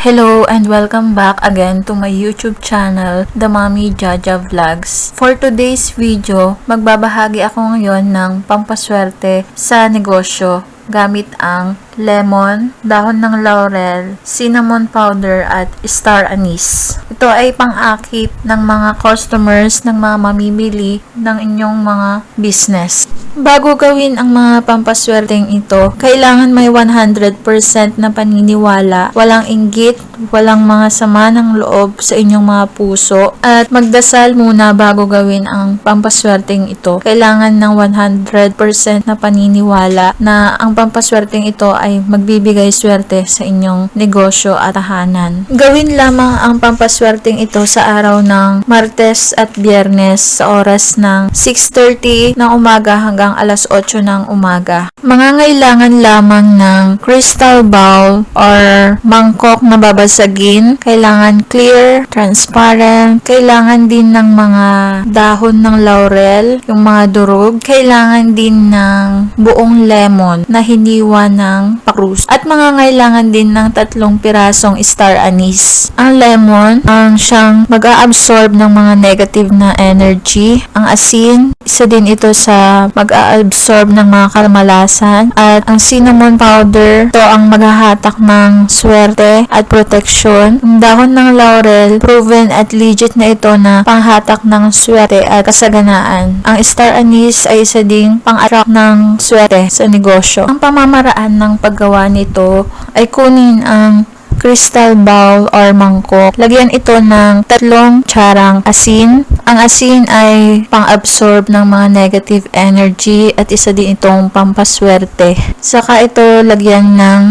Hello and welcome back again to my YouTube channel, The Mommy Jaja Vlogs. For today's video, magbabahagi ako ngayon ng pampaswerte sa negosyo gamit ang lemon, dahon ng laurel, cinnamon powder at star anise. Ito ay pang-akit ng mga customers, ng mga mamimili ng inyong mga business. Bago gawin ang mga pampaswerteng ito, kailangan may 100% na paniniwala, walang inggit, walang mga sama ng loob sa inyong mga puso, at magdasal muna bago gawin ang pampaswerteng ito. Kailangan ng 100% na paniniwala na ang pampaswerteng ito ay magbibigay swerte sa inyong negosyo at tahanan. Gawin lamang ang pampaswerteng ito sa araw ng Martes at Biyernes sa oras ng 6:30 ng umaga hanggang alas 8 ng umaga. Mangangailangan lamang ng crystal bowl or mangkok na babasagin. Kailangan clear, transparent. Kailangan din ng mga dahon ng laurel, yung mga durog. Kailangan din ng buong lemon na hiniwa ng pakrus. At mangangailangan din ng 3 pirasong star anise. Ang lemon, ang siyang mag-a-absorb ng mga negative na energy. Ang asin, isa din ito sa mag-a-absorb ng mga kamalasan. At ang cinnamon powder, ito ang maghahatak ng swerte at protection. Ang dahon ng laurel, proven at legit na ito na panghatak ng swerte at kasaganaan. Ang star anise ay isa ding pang-attract ng swerte sa negosyo. Ang pamamaraan ng paggawa nito ay kunin ang crystal bowl or mangkok. Lagyan ito ng 3 tsarang asin. Ang asin ay pang-absorb ng mga negative energy at isa din itong pampaswerte. Saka ito lagyan ng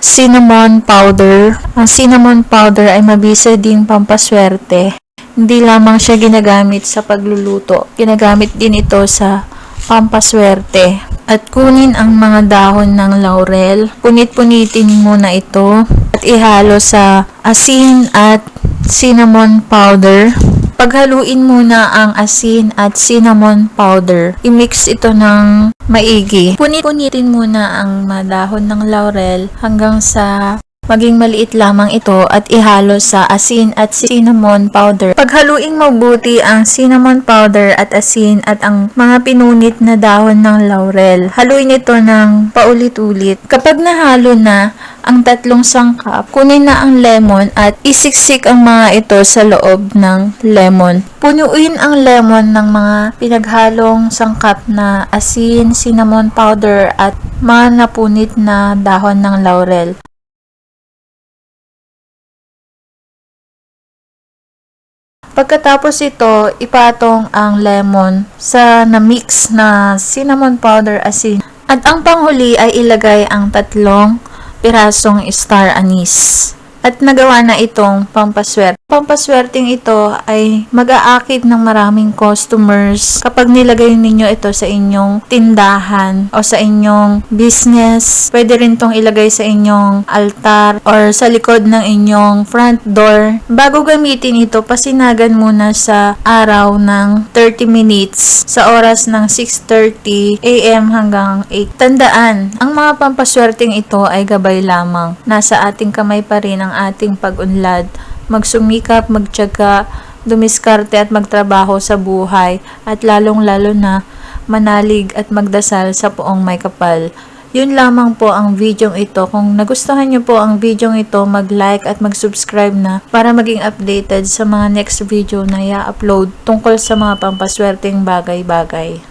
cinnamon powder. Ang cinnamon powder ay mabisa ding pampaswerte. Hindi lamang siya ginagamit sa pagluluto. Ginagamit din ito sa pampaswerte. At kunin ang mga dahon ng laurel. Punit-punitin muna ito at ihalo sa asin at cinnamon powder. Paghaluin muna ang asin at cinnamon powder. I-mix ito ng maigi. Punit-punitin muna ang mga dahon ng laurel hanggang sa maging maliit lamang ito at ihalo sa asin at cinnamon powder. Paghaluing mabuti ang cinnamon powder at asin at ang mga pinunit na dahon ng laurel. Haluin ito ng paulit-ulit. Kapag nahalo na ang 3 sangkap, kunin na ang lemon at isiksik ang mga ito sa loob ng lemon. Punuin ang lemon ng mga pinaghalong sangkap na asin, cinnamon powder at mga napunit na dahon ng laurel. Pagkatapos ito, ipatong ang lemon sa na-mix na cinnamon powder, asin. At ang panghuli ay ilagay ang 3 pirasong star anise. At nagawa na itong pampaswerte. Pampaswerteng ito ay mag-aakit ng maraming customers kapag nilagay ninyo ito sa inyong tindahan o sa inyong business. Pwede rin itong ilagay sa inyong altar or sa likod ng inyong front door. Bago gamitin ito, pasinagan muna sa araw ng 30 minutes sa oras ng 6:30 AM hanggang 8. Tandaan, ang mga pampaswerteng ito ay gabay lamang. Nasa ating kamay pa rin ang ating pag-unlad. Magsumikap, magtiyaga, dumiskarte at magtrabaho sa buhay at lalong-lalo na manalig at magdasal sa Poong May Kapal. Yun lamang po ang video ito. Kung nagustuhan nyo po ang video ito, mag-like at mag-subscribe na para maging updated sa mga next video na i-upload tungkol sa mga pampaswerteng bagay-bagay.